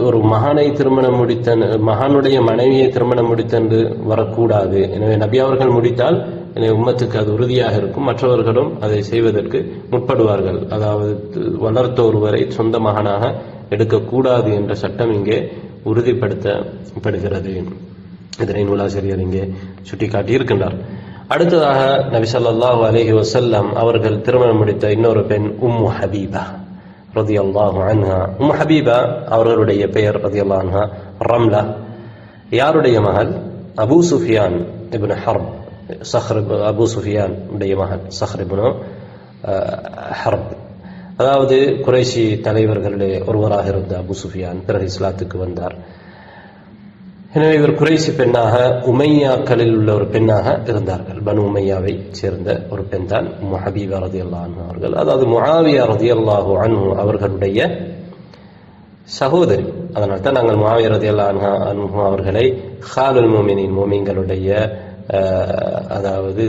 ஒரு மகானை திருமணம் முடித்த மகானுடைய மனைவியை திருமணம் முடித்தென்று வரக்கூடாது. எனவே நபி அவர்கள் முடித்தால் எனவே உம்மத்துக்கு அது உறுதியாக இருக்கும், மற்றவர்களும் அதை செய்வதற்கு முற்படுவார்கள். அதாவது வளர்த்த ஒருவரை சொந்த மகனாக எடுக்கக்கூடாது என்ற சட்டம் இங்கே உறுதிப்படுத்தப்படுகிறது. இதனை நூலாசிரியர் இங்கே சுட்டிக்காட்டி இருக்கின்றார். அடுத்ததாக நபி ஸல்லல்லாஹு அலைஹி வஸல்லம் அவர்கள் திருமணம் முடித்த இன்னொரு பெண் உம்மு ஹபீபா ரலியல்லாஹு அன்ஹா. உம்மு ஹபீபா அவர்களுடைய பெயர் ரலியல்லாஹு அன்ஹா ரம்லா. யாருடைய மகள்? அபூ சுஃபியான் இப்னு ஹர்ப், அபூ சுஃபியான் உடைய மகன் ஸஹ்ர் இப்னு ஹர்ப். அதாவது குறைஷி தலைவர்களிலே ஒருவராக இருந்த அபூ சுஃபியான் பிறகு இஸ்லாத்துக்கு வந்தார். எனவே இவர் குறைசி பெண்ணாக உமையாக்களில் உள்ள ஒரு பெண்ணாக இருந்தார்கள். பனு உமையாவை சேர்ந்த ஒரு பெண் தான் உம்மு ஹபீபா ரலியல்லாஹு அன்ஹா அவர்கள். அதாவது முஆவியா ரலியல்லாஹு அன்ஹு அவர்களுடைய சகோதரி. அதனால் தான் நாங்கள் முஆவியா ரலியல்லாஹு அன்ஹு அவர்களை ஹாலுல் முஃமினீன், முஃமின்களுடைய அதாவது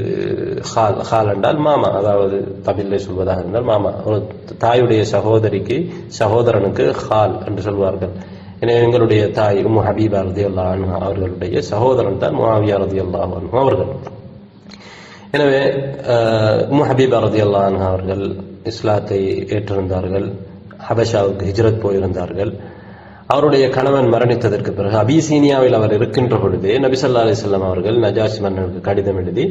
ஹால் என்றால் மாமா, அதாவது தமிழிலே சொல்வதாக இருந்தால் மாமா. ஒரு தாயுடைய சகோதரிக்கு சகோதரனுக்கு ஹால் என்று சொல்வார்கள். எனவே எங்களுடைய தாய் உம்மு ஹபீபா ரலியல்லாஹு அன்ஹா அவர்களுடைய சகோதரன் தான் முஆவியா ரலியல்லாஹு அன்ஹு அவர்கள். எனவே உம்மு ஹபீபா ரலியல்லாஹு அன்ஹா அவர்கள் இஸ்லாத்தை ஏற்றிருந்தார்கள். ஹபஷாவுக்கு ஹிஜ்ரத் போயிருந்தார்கள். அவருடைய கணவன் மரணித்ததற்கு பிறகு அபிசீனியாவில் அவர் இருக்கின்ற பொழுதே நபி ஸல்லல்லாஹு அலைஹி வஸல்லம் அவர்கள் நஜாஷி மன்னனுக்கு கடிதம் எழுதி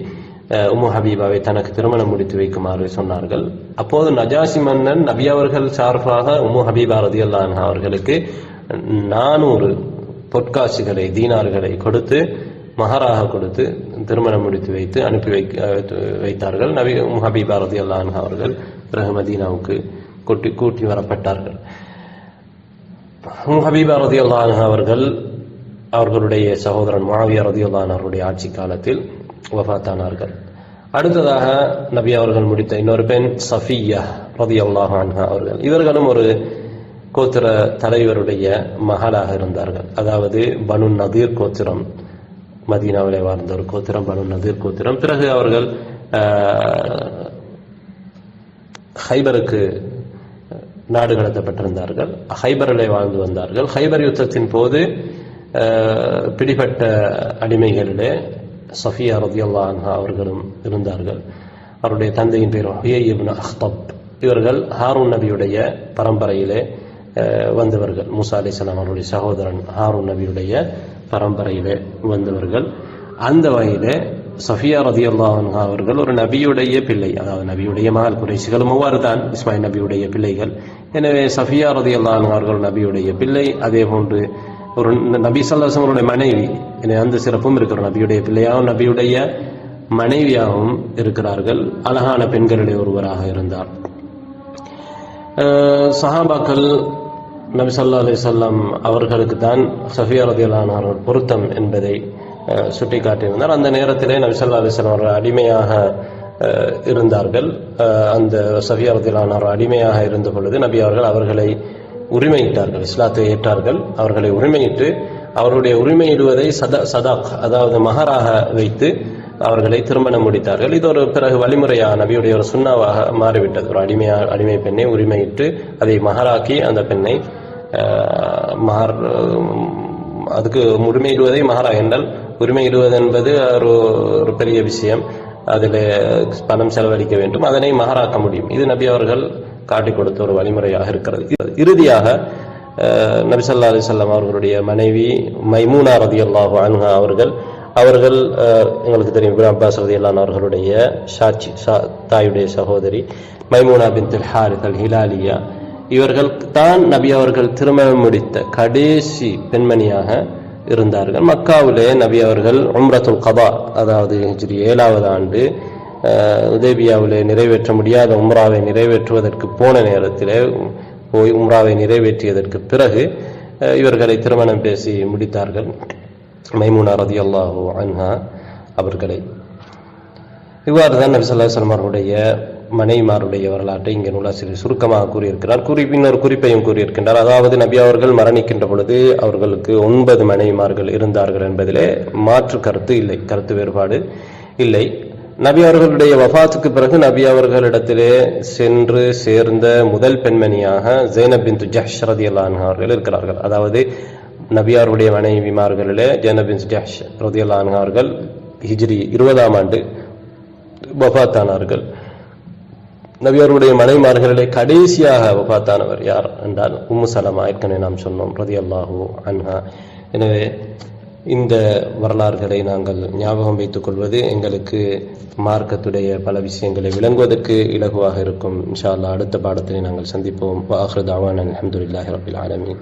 உம்மு ஹபீபாவை தனக்கு திருமணம் முடித்து வைக்குமாறு சொன்னார்கள். அப்போது நஜாஷி மன்னன் நபி அவர்கள் சார்பாக உம்மு ஹபீபா ரலியல்லாஹு அன்ஹா அவர்களுக்கு 400 பொற்காசுகளை, தீனார்களை கொடுத்து மஹராக கொடுத்து திருமணம் முடித்து வைத்து அனுப்பி வைத்தார்கள். நபி உம்மு ஹபீபா ரலியல்லாஹு அன்ஹா அவர்கள் பிறகு மதீனாவுக்கு கூட்டி வரப்பட்டார்கள். உம்மு ஹபீபா ரலியல்லாஹு அன்ஹா அவர்கள் அவர்களுடைய சகோதரன் முஆவியா ரலியல்லாஹு அன்ஹு அவருடைய ஆட்சி காலத்தில் வஃபாத்தானார்கள். அடுத்ததாக நபி அவர்கள் முடித்த இன்னொரு பெண் சஃபியா ரலியல்லாஹு அன்ஹா அவர்கள். இவர்களும் ஒரு கோத்திர தலைவருடைய மகளாக இருந்தார்கள். அதாவது பனு நதீர் கோத்திரம், மதீனாவிலே வாழ்ந்த ஒரு கோத்திரம் பனு நதீர் கோத்திரம். பிறகு அவர்கள் ஹைபருக்கு நாடு கடத்தப்பட்டிருந்தார்கள். ஹைபரிலே வாழ்ந்து வந்தார்கள். ஹைபர் யுத்தத்தின் போது பிடிபட்ட அடிமைகளிலே சஃபியா ரலியல்லாஹு அன்ஹா அவர்களும் இருந்தார்கள். அவருடைய தந்தையின் பேர் ஹுயை இப்னு அக்தப். இவர்கள் ஹாரூன் நபியுடைய பரம்பரையிலே வந்தவர்கள். மூசா அலைஹிஸ்ஸலாம் அவருடைய சகோதரன் ஹாரூன் நபியுடைய பரம்பரையிலே வந்தவர்கள். அந்த வகையிலே சஃபியா ரலியல்லாஹு அன்ஹா அவர்கள் ஒரு நபியுடைய பிள்ளை, அதாவது நபியுடைய மகள். குறைஷிகளும் அவ்வாறு தான் இஸ்மாயில் நபியுடைய பிள்ளைகள். எனவே சஃபியா ரலியல்லாஹு அன்ஹா அவர்கள் நபியுடைய பிள்ளை. அதே போன்று ஒரு நபி ஸல்லல்லாஹு அலைஹி வஸல்லம் மனைவி. எனவே அந்த சிறப்பும் இருக்கிற நபியுடைய பிள்ளையாகவும் நபியுடைய மனைவியாகவும் இருக்கிறார்கள். அழகான பெண்களிலே ஒருவராக இருந்தார். சஹாபாக்கள் நபி ஸல்லல்லாஹு அலைஹி வஸல்லம் அவர்களுக்கு தான் சஃபியா ரலியல்லாஹு அன்ஹா அவர்கள் பொருத்தம் என்பதை சுட்டிக்காட்டியிருந்தார். அந்த நேரத்திலே நபி ஸல்லல்லாஹு அலைஹி வஸல்லம் அவர்கள் அடிமையாக இருந்தார்கள். அந்த சஃபியா ரலியல்லாஹு அன்ஹா அடிமையாக இருந்த பொழுது நபி அவர்கள் அவர்களை உரிமையிட்டார்கள், இஸ்லாத்தை ஏற்றார்கள். அவர்களை உரிமையிட்டு அவருடைய உரிமையிடுவதை சதாக், அதாவது மஹராக வைத்து அவர்களை திருமணம் முடித்தார்கள். இது ஒரு பிறகு வழிமுறையாக நபியுடைய ஒரு சுன்னாவாக மாறிவிட்டது. ஒரு அடிமை பெண்ணை உரிமையிட்டு அதை மஹராக்கி அந்த பெண்ணை அதுக்கு உரிமையிடுவதை மஹரா என்றால், உரிமையிடுவது என்பது ஒரு பெரிய விஷயம். அதில் பணம் செலவழிக்க வேண்டும், அதனை மஹராக்க முடியும். இது நபி அவர்கள் காட்டிக் கொடுத்த ஒரு வழிமுறையாக இருக்கிறது. இறுதியாக நபி ஸல்லல்லாஹு அலைஹி வஸல்லம் அவர்களுடைய மனைவி மைமூனா ரலியல்லாஹு அன்ஹா அவர்கள் எங்களுக்கு தெரியும் இப்னு அப்பாஸ் ரலியல்லாஹு அன்ஹு அவர்களுடைய தாயுடைய சகோதரி மைமூனா பின்த்துல் ஹாரிஸ் அல் ஹிலாலியா. இவர்கள் தான் நபி அவர்கள் திருமணம் முடித்த கடைசி பெண்மணியாக இருந்தார்கள். மக்காவிலே நபி அவர்கள் உம்ரத்துல் கதா, அதாவது ஹிஜ்ரி 7வது ஆண்டு உதைபியாவிலே நிறைவேற்ற முடியாத உம்ராவை நிறைவேற்றுவதற்கு போன நேரத்திலே போய் உம்ராவை நிறைவேற்றியதற்கு பிறகு இவர்களை திருமணம் பேசி முடித்தார்கள், மைமூனா ரலியல்லாஹு அன்ஹா அவர்களை. இவ்வாறு தான் நபி ஸல்லல்லாஹு அலைஹி வஸல்லம் அவர்களுடைய மனைவிமாருடைய வரலாற்றை இங்கே நூலாசிரியர் சுருக்கமாக கூறியிருக்கிறார். இன்னொரு குறிப்பையும் கூறியிருக்கின்றார். அதாவது நபி அவர்கள் மரணிக்கின்ற பொழுது அவர்களுக்கு 9 மனைவிமார்கள் இருந்தார்கள் என்பதிலே மாற்று கருத்து இல்லை, கருத்து வேறுபாடு இல்லை. நபி அவர்களுடைய வஃபாத்துக்கு பிறகு நபி அவர்களிடத்திலே சென்று சேர்ந்த முதல் பெண்மணியாக ஜைனப் பின்த் ஜஹ்ஷ் ரலியல்லாஹு அன்ஹா அவர்கள் இருக்கிறார்கள். அதாவது நபி அவருடைய மனைவிமார்களிலே ஜைனப் பின்த் ஜஹ்ஷ் ரலியல்லாஹு அன்ஹா அவர்கள் ஹிஜ்ரி 20ஆம் ஆண்டு வஃபாத்தானார்கள். நபி அவருடைய மனைவிமார்களிலே கடைசியாக வஃபாத்தானவர் யார் என்றால் உம்மு சலமா, ஏற்கனவே நாம் சொன்னோம், ரலியல்லாஹு அன்ஹா. எனவே இந்த வரலாறுகளை நாங்கள் ஞாபகம் வைத்துக் கொள்வது எங்களுக்கு மார்க்கத்துடைய பல விஷயங்களை விளங்குவதற்கு இலகுவாக இருக்கும். இன்ஷா அல்லாஹ் அடுத்த பாடத்திலே நாங்கள் சந்திப்போம். வ ஆகிரு தஅவானா அல்ஹம்துலில்லாஹி ரப்பில் ஆலமீன்.